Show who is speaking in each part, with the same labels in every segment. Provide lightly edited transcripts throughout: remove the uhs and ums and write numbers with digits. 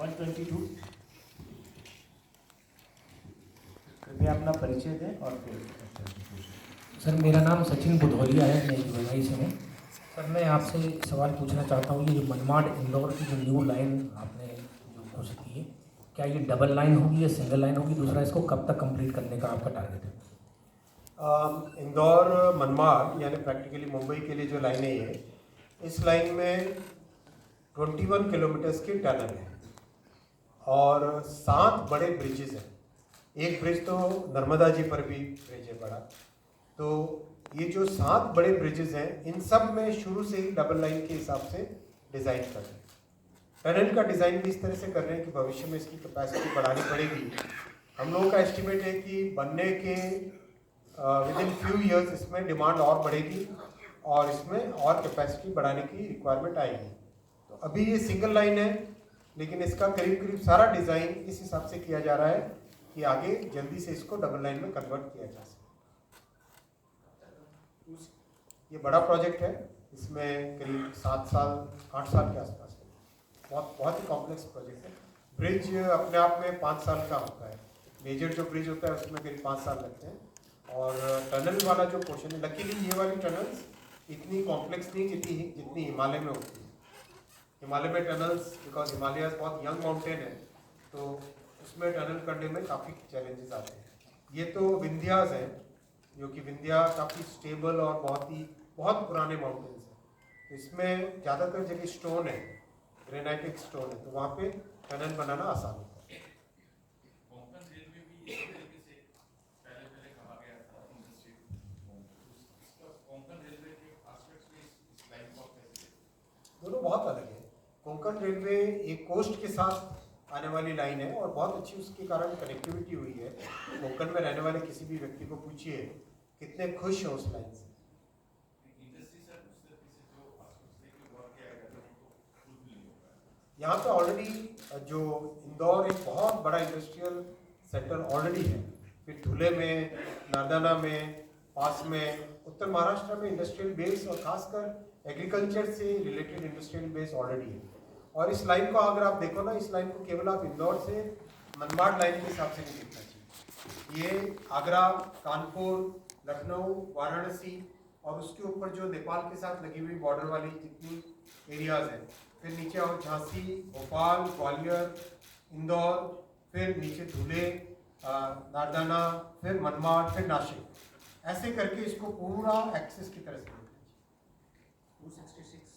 Speaker 1: 122। कृपया अपना परिचय दें और फिर।
Speaker 2: सर मेरा नाम सचिन बुधौलिया है, मैं यूएई से हूँ। सर मैं आपसे सवाल पूछना चाहता हूँ, ये जो मनमाड इंदौर की जो न्यू लाइन आपने जो घोषित की है, क्या ये डबल लाइन होगी या सिंगल लाइन होगी? दूसरा, इसको कब तक कंप्लीट करने का आपका टारगेट है?
Speaker 3: इंदौर मनमाड यानी प्रैक्टिकली मुंबई के लिए जो लाइनें हैं, इस लाइन में 21 किलोमीटर्स की टनल है और 7 बड़े ब्रिजेस हैं। एक ब्रिज तो नर्मदा जी पर भी ब्रिज है बड़ा। तो ये जो 7 बड़े ब्रिजेस हैं, इन सब में शुरू से ही डबल लाइन के हिसाब से डिज़ाइन कर रहे हैं। टनल का डिज़ाइन भी इस तरह से कर रहे हैं कि भविष्य में इसकी कैपेसिटी बढ़ानी पड़ेगी। हम लोगों का एस्टिमेट है कि बनने के विद इन फ्यू ईयर्स इसमें डिमांड और बढ़ेगी और इसमें और कैपेसिटी बढ़ाने की रिक्वायरमेंट आएगी। तो अभी ये सिंगल लाइन है, लेकिन इसका करीब करीब सारा डिज़ाइन इस हिसाब से किया जा रहा है कि आगे जल्दी से इसको डबल लाइन में कन्वर्ट किया जा सके। ये बड़ा प्रोजेक्ट है, इसमें करीब 7 साल 8 साल के आसपास है। बहुत ही कॉम्प्लेक्स प्रोजेक्ट है। ब्रिज अपने आप में 5 साल का होता है। मेजर जो ब्रिज होता है उसमें करीब 5 साल लगते हैं। और टनल वाला जो पोर्शन है, लकीली ये वाली टनल्स इतनी कॉम्प्लेक्स नहीं जितनी हिमालय में होती है। हिमालय में टनल्स, बिकॉज हिमालय बहुत यंग माउंटेन है, तो उसमें टनल करने में काफ़ी चैलेंजेस आते हैं। ये तो विंध्यास है, जो कि विंध्या काफ़ी स्टेबल और बहुत पुराने माउंटेन्स हैं। तो इसमें ज़्यादातर जगह स्टोन है, ग्रेनाइटिक स्टोन है, तो वहाँ पे टनल बनाना आसान होता है। दोनों बहुत अलग है। कोंकण रेलवे एक कोस्ट के साथ आने वाली लाइन है और बहुत अच्छी उसके कारण कनेक्टिविटी हुई है। कोंकण में रहने वाले किसी भी व्यक्ति को पूछिए कितने खुश हैं उस लाइन से। यहाँ पे ऑलरेडी जो इंदौर एक बहुत बड़ा इंडस्ट्रियल सेंटर ऑलरेडी है। फिर धुले में, नारदाना में, पास में उत्तर महाराष्ट्र में इंडस्ट्रियल बेस और खासकर एग्रीकल्चर से रिलेटेड इंडस्ट्रियल बेस ऑलरेडी है। और इस लाइन को अगर आप देखो ना, इस लाइन को केवल आप इंदौर से मनमाड लाइन के हिसाब से नहीं देखना चाहिए। ये आगरा, कानपुर, लखनऊ, वाराणसी और उसके ऊपर जो नेपाल के साथ लगी हुई बॉर्डर वाली जितनी एरियाज हैं, फिर नीचे और झांसी, भोपाल, ग्वालियर, इंदौर, फिर नीचे धुले, नारदाना, फिर मनमाड, फिर नासिक, ऐसे करके इसको पूरा एक्सेस की तरह से देखना चाहिए।
Speaker 1: 266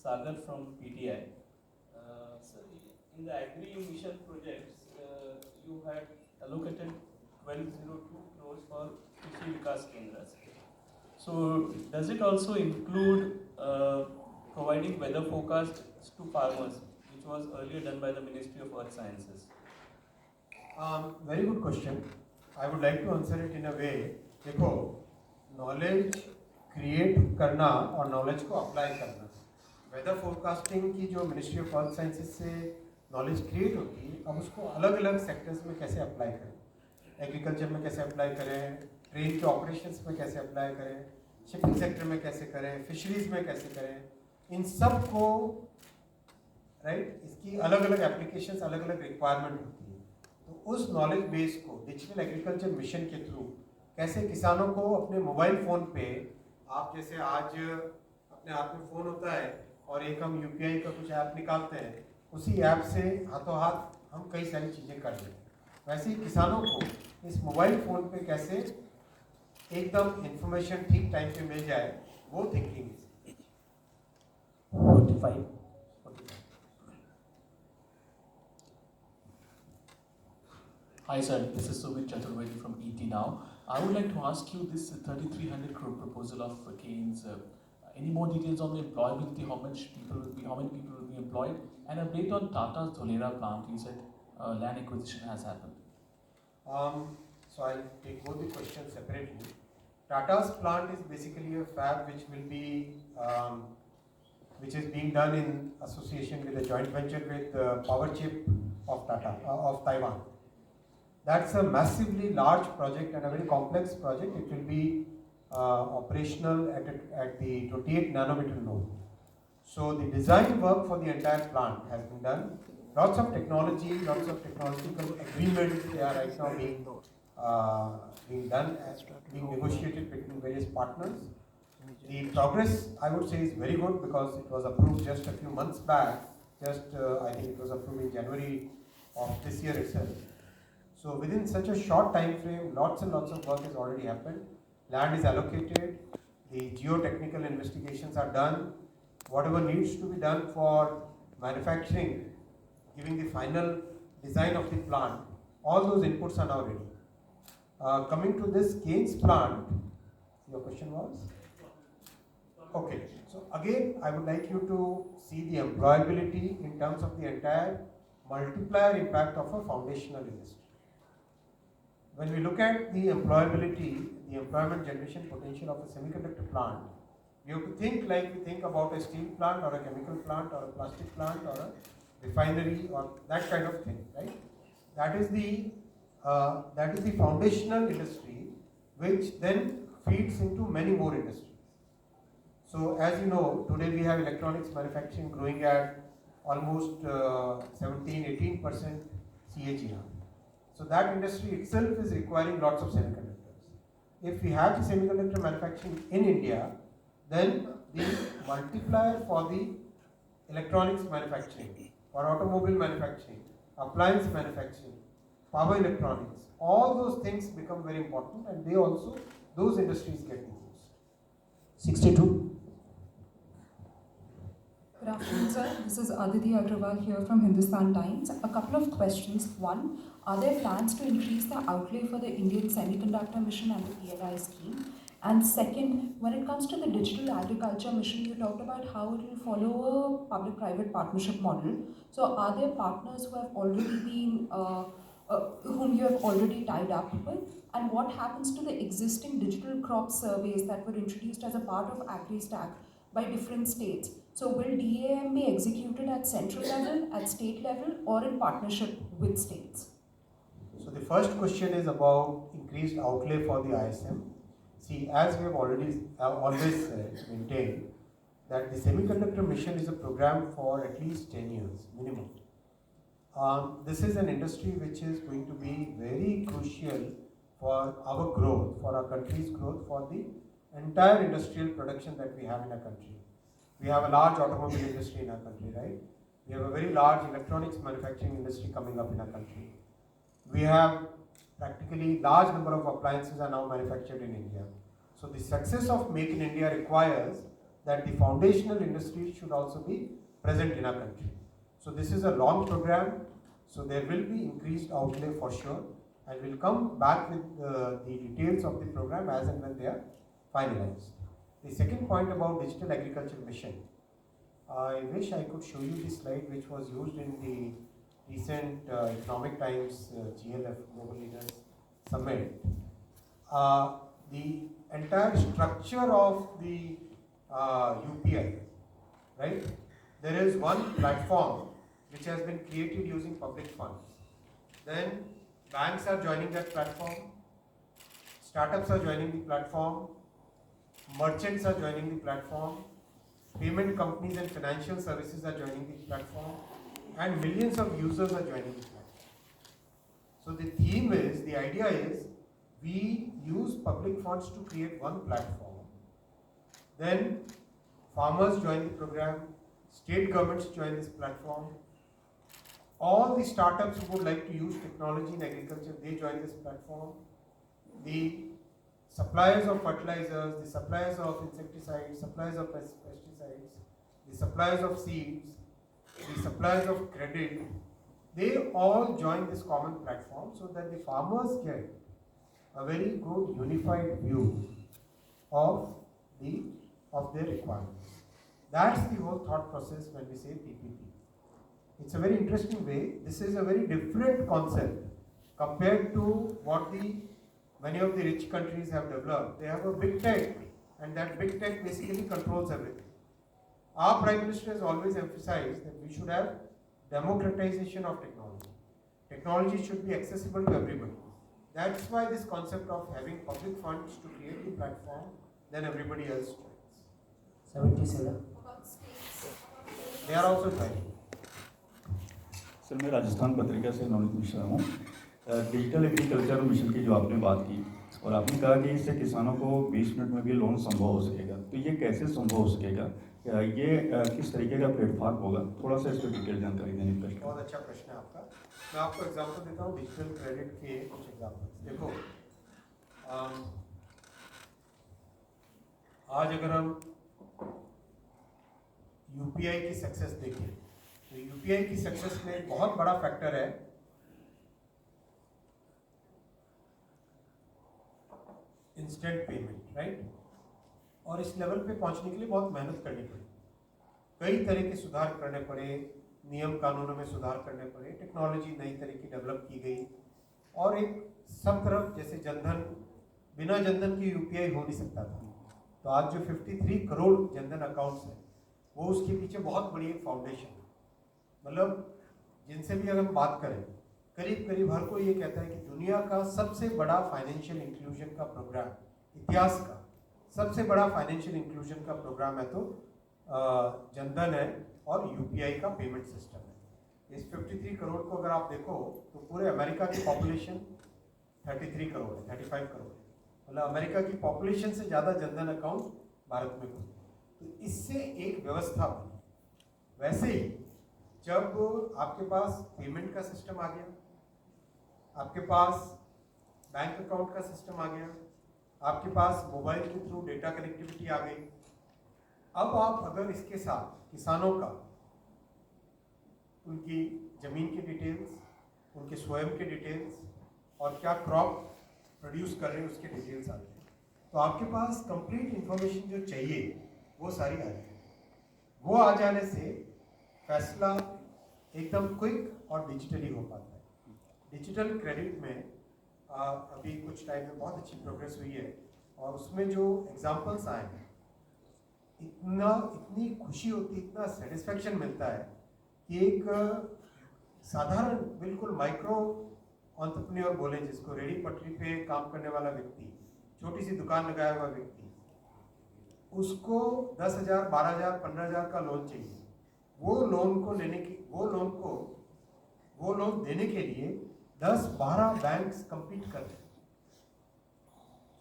Speaker 1: Sagar from PTI. So in the Agri Mission projects, you had allocated 1202 crores for Krishi Vikas Kendras. So does it also include providing weather forecasts to farmers, which was earlier done by the Ministry of Earth Sciences?
Speaker 3: Very good question. I would like to answer it in a way. देखो, knowledge create करना और knowledge को apply करना, weather forecasting की जो ministry of earth sciences से knowledge create होती है, अब उसको अलग अलग सेक्टर्स में कैसे अप्लाई करें, एग्रीकल्चर में कैसे अप्लाई करें, ट्रेन के ऑपरेशंस में कैसे अप्लाई करें, शिपिंग सेक्टर में कैसे करें, फिशरीज में कैसे करें, इन सब को इसकी अलग अलग एप्लीकेशंस, अलग अलग रिक्वायरमेंट होती है। तो उस नॉलेज बेस को डिजिटल एग्रीकल्चर मिशन के थ्रू कैसे किसानों को अपने मोबाइल फ़ोन पे, आप जैसे आज अपने हाथ में फ़ोन होता है और एक हम यूपीआई का कुछ ऐप निकालते हैं, उसी ऐप से हाथों हाथ हम कई सारी चीज़ें कर लेते हैं। वैसे ही किसानों को इस मोबाइल फ़ोन पे कैसे एकदम इंफॉर्मेशन ठीक टाइम पे मिल जाए, वो थिंकिंग है।
Speaker 1: 45.
Speaker 4: Hi sir, this is Sumit Chaturvedi from ET Now. I would like to ask you this 3,300 crore proposal of Keynes. Any more details on the employability? How many people will be employed? And a bit on Tata's Dholera plant. You said land acquisition has happened.
Speaker 3: So I'll take both the questions separately. Tata's plant is basically a fab which will be which is being done in association with a joint venture with Powerchip of Tata of Taiwan. That's a massively large project and a very complex project. It will be operational at the 28 nanometer node. So the design work for the entire plant has been done. Lots of technology, lots of technological agreements, they are right now being done, being negotiated between various partners. The progress, I would say, is very good because it was approved just a few months back. I think it was approved in January of this year itself. So within such a short time frame, lots and lots of work has already happened. Land is allocated, the geotechnical investigations are done. Whatever needs to be done for manufacturing, giving the final design of the plant, all those inputs are now ready. Coming to this Kaynes plant, your question was? Okay, so again, I would like you to see the employability in terms of the entire multiplier impact of a foundational industry. When we look at the employability, the employment generation potential of a semiconductor plant, we have to think like we think about a steel plant or a chemical plant or a plastic plant or a refinery or that kind of thing, right? That is the foundational industry, which then feeds into many more industries. So as you know, today we have electronics manufacturing growing at almost 17-18% CAGR. So that industry itself is requiring lots of semiconductors. If we have the semiconductor manufacturing in India, then the multiplier for the electronics manufacturing, for automobile manufacturing, appliance manufacturing, power electronics, all those things become very important, and those industries get used.
Speaker 2: 62.
Speaker 5: Good afternoon, sir. This is Aditi Agrawal here from Hindustan Times. A couple of questions. One, are there plans to increase the outlay for the Indian Semiconductor Mission and the PLI scheme? And second, when it comes to the Digital Agriculture Mission, you talked about how it will follow a public-private partnership model. So are there partners who have already been, whom you have already tied up with? And what happens to the existing digital crop surveys that were introduced as a part of AgriStack by different states? So will DAM be executed at central level, at state level, or in partnership with states?
Speaker 3: So the first question is about increased outlay for the ISM. See, as we have always maintained, that the semiconductor mission is a program for at least 10 years minimum. This is an industry which is going to be very crucial for our growth, for our country's growth, for the entire industrial production that we have in our country. We have a large automobile industry in our country, right? We have a very large electronics manufacturing industry coming up in our country. We have practically large number of appliances are now manufactured in India. So the success of Make in India requires that the foundational industry should also be present in our country. So this is a long program, so there will be increased outlay for sure, and we'll come back with the details of the program as and when they are finalized. The second point about Digital Agriculture Mission, I wish I could show you this slide which was used in the recent Economic Times GLF Global Leaders Summit. The entire structure of the UPI, right? There is one platform which has been created using public funds. Then banks are joining that platform, startups are joining the platform, merchants are joining the platform, payment companies and financial services are joining the platform, and millions of users are joining the platform. So the idea is, we use public funds to create one platform. Then farmers join the program, state governments join this platform, all the startups who would like to use technology in agriculture, they join this platform. The suppliers of fertilizers, the suppliers of insecticides, suppliers of pesticides, the suppliers of seeds, the suppliers of credit, they all join this common platform so that the farmers get a very good unified view of their requirements. That's the whole thought process when we say PPP. It's a very interesting way. This is a very different concept compared to what many of the rich countries have developed. They have a big tech, and that big tech basically controls everything. Our Prime Minister has always emphasized that we should have democratization of technology. Technology should be accessible to everybody. That's why this concept of having public funds to create the platform, then everybody else joins.
Speaker 2: 77.
Speaker 5: About states.
Speaker 3: they are also joining.
Speaker 6: Sir मैं राजस्थान पत्रिका से नवनीत मिश्रा हूँ। Digital agriculture mission की जो आपने बात की और आपने कहा कि इससे किसानों को 20 मिनट में भी लोन संभव हो सकेगा, तो ये कैसे संभव हो सकेगा? ये किस तरीके का प्लेटफॉर्म होगा? थोड़ा सा इसको डिटेल जानकारी देने की
Speaker 3: बहुत अच्छा प्रश्न है आपका। मैं आपको एग्जांपल देता हूँ डिजिटल क्रेडिट के कुछ एग्जांपल्स। देखो आज अगर हम यूपीआई की सक्सेस देखें तो यूपीआई की सक्सेस में बहुत बड़ा फैक्टर है इंस्टेंट पेमेंट, राइट? और इस लेवल पे पहुंचने के लिए बहुत मेहनत करनी पड़ी, कई तरह के सुधार करने पड़े, नियम कानूनों में सुधार करने पड़े, टेक्नोलॉजी नई तरह की डेवलप की गई और एक सब तरफ जैसे जनधन, बिना जनधन की यूपीआई हो नहीं सकता था। तो आज जो 53 करोड़ जनधन अकाउंट्स हैं वो उसके पीछे बहुत बड़ी एक फाउंडेशन है। मतलब जिनसे भी अगर हम बात करें करीब करीब हर कोई ये कहता है कि दुनिया का सबसे बड़ा फाइनेंशियल इंक्लूजन का प्रोग्राम, इतिहास का सबसे बड़ा फाइनेंशियल इंक्लूजन का प्रोग्राम है तो जनधन है और यूपीआई का पेमेंट सिस्टम है। इस 53 करोड़ को अगर आप देखो तो पूरे अमेरिका की पॉपुलेशन 33 करोड़ है, 35 करोड़ है। मतलब अमेरिका की पॉपुलेशन से ज़्यादा जनधन अकाउंट भारत में खुले। तो इससे एक व्यवस्था बनी। वैसे ही जब आपके पास पेमेंट का सिस्टम आ गया, आपके पास बैंक अकाउंट का सिस्टम आ गया, आपके पास मोबाइल के थ्रू डेटा कनेक्टिविटी आ गई, अब आप अगर इसके साथ किसानों का, उनकी ज़मीन की डिटेल्स, उनके स्वयं के डिटेल्स और क्या क्रॉप प्रोड्यूस कर रहे हैं उसके डिटेल्स आ जाए, तो आपके पास कंप्लीट इंफॉर्मेशन जो चाहिए वो सारी आ जाए। वो आ जाने से फैसला एकदम क्विक और डिजिटली हो पाता है। डिजिटल क्रेडिट में अभी कुछ टाइम में बहुत अच्छी प्रोग्रेस हुई है और उसमें जो एग्जांपल्स आए हैं इतनी खुशी होती है, इतना सेटिस्फेक्शन मिलता है कि एक साधारण बिल्कुल माइक्रो एंटरप्रेन्योर बोले जिसको, रेडी पटरी पे काम करने वाला व्यक्ति, छोटी सी दुकान लगाया हुआ व्यक्ति, उसको 10,000, 12,000, 15,000 का लोन चाहिए। वो लोन देने के लिए 10-12 बैंक्स compete कर रहे हैं।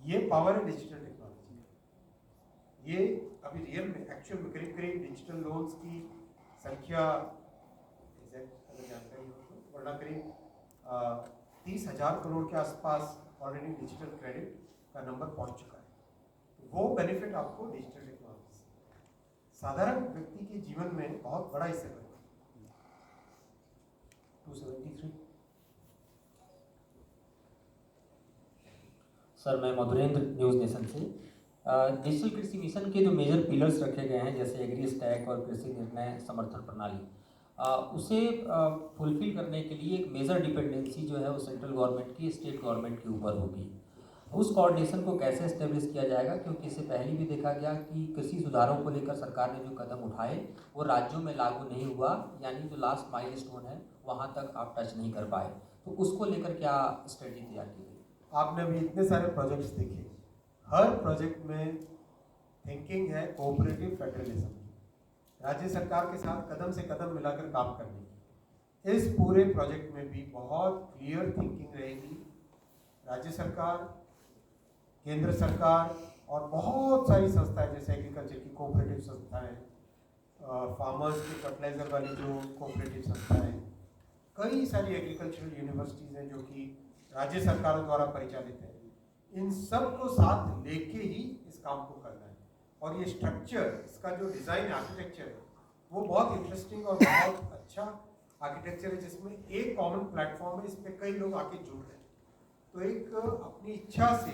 Speaker 3: ये पावर है डिजिटल टेक्नोलॉजी। ये अभी रियल में एक्चुअल में करीब करीब डिजिटल लोन्स की संख्या एग्जैक्ट अगर जानकारी हो तो वरना करीब 30,000 करोड़ के आसपास ऑलरेडी डिजिटल क्रेडिट का नंबर पहुंच चुका है। वो बेनिफिट आपको डिजिटल टेक्नोलॉजी से साधारण व्यक्ति के जीवन में बहुत बड़ा हिस्सा है। 273।
Speaker 7: सर मैं मधुरेंद्र न्यूज़ नेशन से। डिजिटल कृषि मिशन के जो मेजर पिलर्स रखे गए हैं जैसे एग्री स्टैक और कृषि निर्णय समर्थन प्रणाली, उसे फुलफिल करने के लिए एक मेजर डिपेंडेंसी जो है वो सेंट्रल गवर्नमेंट की स्टेट गवर्नमेंट के ऊपर होगी। उस कोऑर्डिनेशन को कैसे एस्टेब्लिश किया जाएगा, क्योंकि इससे पहले भी देखा गया कि कृषि सुधारों को लेकर सरकार ने जो कदम उठाए वो राज्यों में लागू नहीं हुआ, यानी जो लास्ट माइलस्टोन है वहाँ तक आप टच नहीं कर पाए। तो उसको लेकर क्या स्ट्रेटजी तैयार की गई?
Speaker 3: आपने अभी इतने सारे प्रोजेक्ट्स देखे, हर प्रोजेक्ट में थिंकिंग है कोऑपरेटिव फेडरलिज्म की, राज्य सरकार के साथ कदम से कदम मिलाकर काम करने की। इस पूरे प्रोजेक्ट में भी बहुत क्लियर थिंकिंग रहेगी। राज्य सरकार, केंद्र सरकार और बहुत सारी संस्थाएं जैसे एग्रीकल्चर की कोऑपरेटिव संस्थाएं, फार्मर्स के फर्टिलाइजर वाली जो कोऑपरेटिव संस्थाएं, कई सारी एग्रीकल्चरल यूनिवर्सिटीज़ हैं जो कि राज्य सरकारों द्वारा परिचालित है। इन सब को साथ लेके ही इस काम को करना है। और ये स्ट्रक्चर, इसका जो डिज़ाइन आर्किटेक्चर है वो बहुत इंटरेस्टिंग और बहुत अच्छा आर्किटेक्चर है, जिसमें एक कॉमन प्लेटफॉर्म है, इस पर कई लोग आके जुड़ रहे हैं। तो एक अपनी इच्छा से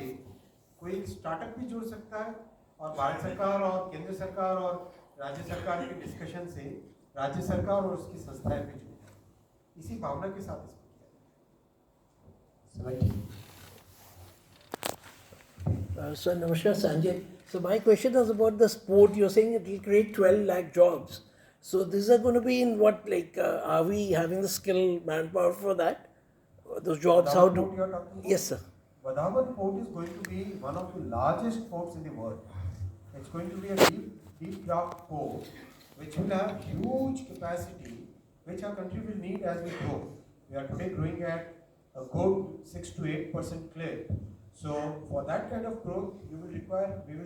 Speaker 3: कोई स्टार्टअप भी जुड़ सकता है और भारत सरकार और केंद्र सरकार और राज्य सरकार के डिस्कशन से राज्य सरकार और उसकी संस्थाएं भी जुड़ी। इसी भावना के साथ इसको किया।
Speaker 8: Sir, Namaskar, Sanjay. So my question is about the sport. You're saying it will create 12 lakh jobs. So these are going to be in what, like, are we having the skill manpower for that? Those jobs, how do?
Speaker 3: You're talking about?
Speaker 8: Yes, sir.
Speaker 3: Vadhavan port is going to be one of the largest ports in the world. It's going to be a deep draft port which will have huge capacity, which our country will need as we grow. We are today growing at a good 6 to 8% clip. So for that kind of growth, we will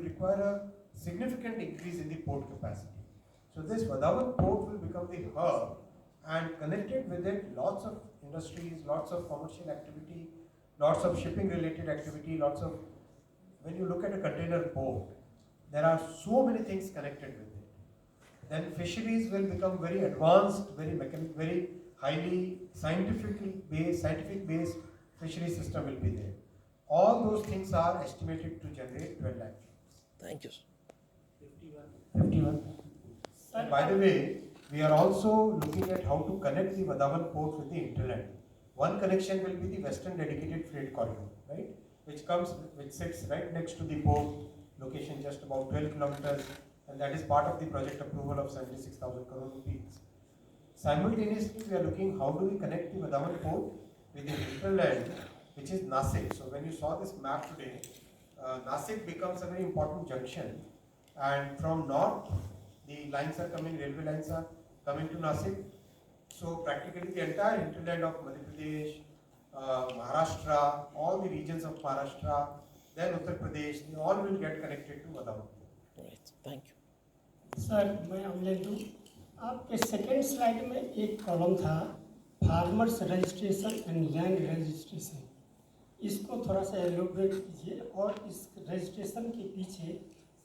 Speaker 3: require a significant increase in the port capacity. So this Vadhavan port will become the hub, and connected with it lots of industries, lots of commercial activity, lots of shipping related activity, lots of, when you look at a container port, there are so many things connected with it. Then fisheries will become very advanced, very highly scientific based fishery system will be there. All those things are estimated to generate 12 lakh jobs.
Speaker 8: Thank you, sir.
Speaker 3: 51. And by the way, we are also looking at how to connect the Vadhavan port with the hinterland. One connection will be the Western Dedicated Freight Corridor, right? Which sits right next to the port location, just about 12 kilometers, and that is part of the project approval of 76,000 crore rupees. Simultaneously, we are looking how do we connect the Vadhavan port with the hinterland, which is Nasik. So when you saw this map today, Nasik becomes a very important junction, and from north, the lines are coming, railway lines are coming to Nasik. So practically the entire hinterland of Madhya Pradesh, Maharashtra, all the regions of Maharashtra, then Uttar Pradesh, they all will get connected to Vadhavan.
Speaker 8: Right. Thank you.
Speaker 9: Sir मैं अमलेख दूँ आपके second slide में एक column था farmers registration and land registration, इसको थोड़ा सा elaborate कीजिए और इस रजिस्ट्रेशन के पीछे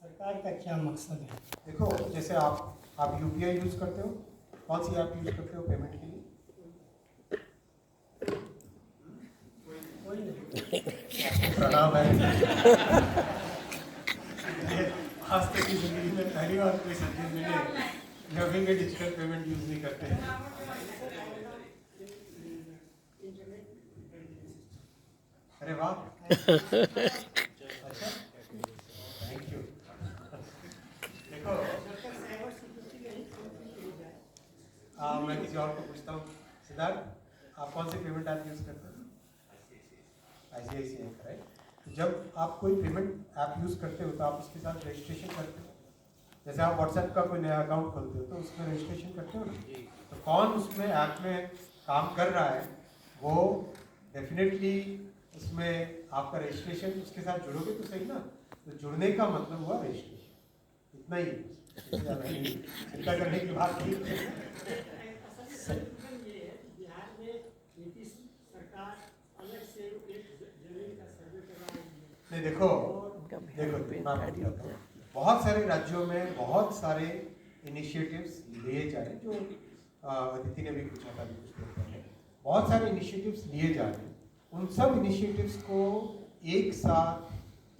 Speaker 9: सरकार का क्या मकसद है?
Speaker 3: देखो, जैसे आप यूपीआई यूज करते हो, कौन सी ऐप यूज करते हो पेमेंट के लिए?
Speaker 9: कोई नहीं।
Speaker 3: प्रणाम है। आज तक की जिंदगी में पहली बार कोई सब्जेक्ट मिले जब भी डिजिटल पेमेंट यूज नहीं करते हैं। अरे वाह, अच्छा, थैंक यू। देखो, मैं किसी और को पूछता हूँ, सिद्धार्थ आप कौन सी पेमेंट ऐप यूज करते हैं? ICICI, right? जब आप कोई पेमेंट ऐप यूज करते हो तो आप उसके साथ रजिस्ट्रेशन करते हो। जैसे आप व्हाट्सएप का कोई नया अकाउंट खोलते हो तो उसमें रजिस्ट्रेशन करते हो ना, तो कौन उसमें ऐप में काम कर रहा है वो डेफिनेटली उसमें आपका रजिस्ट्रेशन उसके साथ जुड़ोगे तो सही ना। तो जुड़ने का मतलब हुआ रजिस्ट्रेशन, इतना ही। चिंता करने की बात नहीं।
Speaker 9: बिहार में नीतीश सरकार अलग से जमीन का सर्वे करवाएगी।
Speaker 3: नहीं, देखो, बहुत सारे राज्यों में बहुत सारे इनिशिएटिव्स लिए जा रहे हैं, जो अदिति ने भी पूछा था, भी कुछ लोग पहले, बहुत सारे इनिशिएटिव्स लिए जा रहे हैं। उन सब इनिशिएटिव्स को एक साथ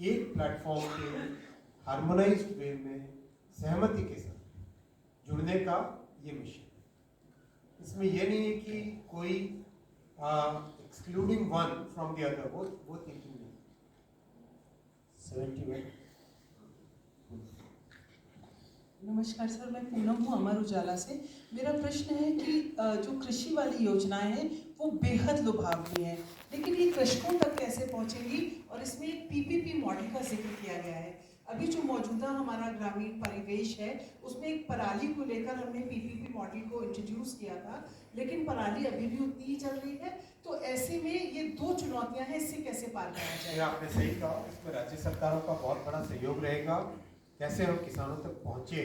Speaker 3: एक प्लेटफॉर्म पे हार्मोनाइज्ड वे में सहमति के साथ जुड़ने का ये मिशन। इसमें ये नहीं है कि कोई excluding one from the other, वो थिंकिंग नहीं। 71।
Speaker 10: नमस्कार सर, मैं पूनम हूँ अमर उजाला से। मेरा प्रश्न है कि जो कृषि वाली योजनाएं हैं वो बेहद लुभावनी है, लेकिन ये कृषकों तक कैसे पहुँचेंगी? और इसमें एक PPP मॉडल का जिक्र किया गया है। अभी जो मौजूदा हमारा ग्रामीण परिवेश है उसमें एक पराली को लेकर हमने PPP मॉडल को इंट्रोड्यूस किया था, लेकिन पराली अभी भी उतनी ही चल रही है। तो ऐसे में ये दो चुनौतियां हैं, इससे कैसे पार पाया जाए?
Speaker 3: आपने सही कहा, इसमें राज्य सरकारों का बहुत बड़ा सहयोग रहेगा। कैसे हम किसानों तक पहुँचे,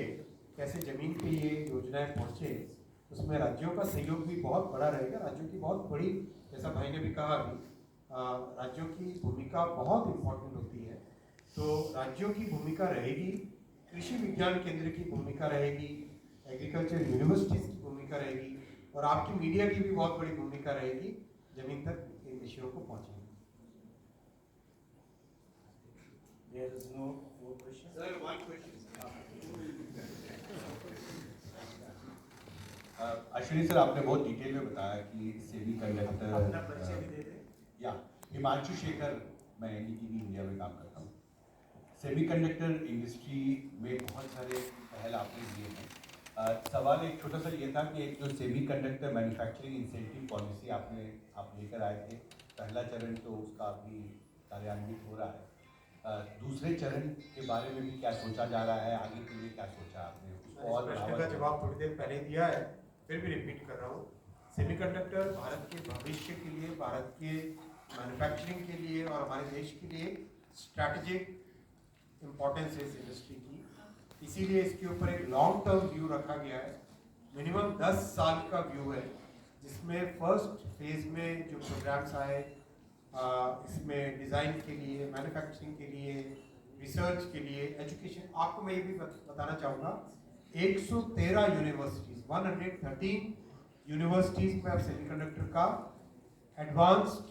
Speaker 3: कैसे ज़मीन पे ये योजनाएं पहुँचे, उसमें राज्यों का सहयोग भी बहुत बड़ा रहेगा। राज्यों की बहुत बड़ी, जैसा भाई ने भी कहा अभी, राज्यों की भूमिका बहुत इम्पोर्टेंट होती है। तो राज्यों की भूमिका रहेगी, कृषि विज्ञान केंद्र की भूमिका रहेगी, एग्रीकल्चर यूनिवर्सिटीज़ की भूमिका रहेगी, और आपकी मीडिया की भी बहुत बड़ी भूमिका रहेगी ज़मीन तक इन विषयों को पहुँचने में। There is no question. Sir, one question.
Speaker 11: Ashwini sir, आपने बहुत डिटेल में बताया कि सेमी कंडक्टर,
Speaker 3: अपना परिचय भी दे दें।
Speaker 11: या हिमांशु शेखर, मैं NDTV इंडिया में काम करता हूँ। सेमीकंडक्टर इंडस्ट्री में बहुत सारे पहल आपने दिए हैं। सवाल एक छोटा सा ये था कि एक जो सेमीकंडक्टर मैन्युफैक्चरिंग इंसेंटिव पॉलिसी आप लेकर आए थे, पहला चरण तो उसका अभी कार्यान्वित हो रहा है। दूसरे चरण के बारे में भी क्या सोचा जा रहा है, आगे के लिए क्या सोचा आपने?
Speaker 3: मैंने इस प्रश्न का जवाब थोड़ी देर पहले दिया है, फिर भी रिपीट कर रहा हूँ। सेमीकंडक्टर भारत के भविष्य के लिए, भारत के मैन्युफैक्चरिंग के लिए और हमारे देश के लिए स्ट्रैटेजिक इम्पोर्टेंस है इस इंडस्ट्री की, इसीलिए इसके ऊपर एक लॉन्ग टर्म व्यू रखा गया है। मिनिमम 10 साल का व्यू है, जिसमें फर्स्ट फेज में जो प्रोग्राम्स आए इसमें डिज़ाइन के लिए, मैन्युफैक्चरिंग के लिए, रिसर्च के लिए, एजुकेशन, आपको मैं ये भी बताना चाहूँगा 113 यूनिवर्सिटीज़, 113 यूनिवर्सिटीज़ में अब सेमीकंडक्टर का एडवांस्ड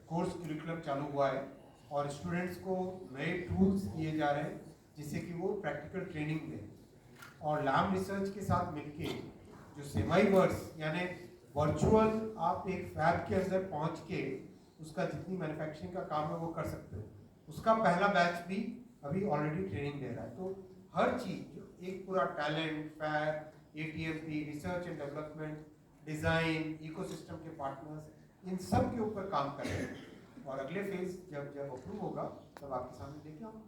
Speaker 3: कोर्स करिकुलम चालू हुआ है और स्टूडेंट्स को नए टूल्स दिए जा रहे हैं जिससे कि वो प्रैक्टिकल ट्रेनिंग दें। और लैब रिसर्च के साथ मिलके जो सेमाइवर्स यानी वर्चुअल आप एक फैब के अंदर पहुंच के उसका जितनी मैन्युफैक्चरिंग का काम है वो कर सकते हो, उसका पहला बैच भी अभी ऑलरेडी ट्रेनिंग दे रहा है। तो हर चीज़ जो एक पूरा talent, fab, ATMP, research and development, design, ecosystem के पार्टनर्स, इन सब के ऊपर काम कर रहे हैं और अगले फेज जब अप्रूव होगा तब आपके सामने लेके आऊँगा।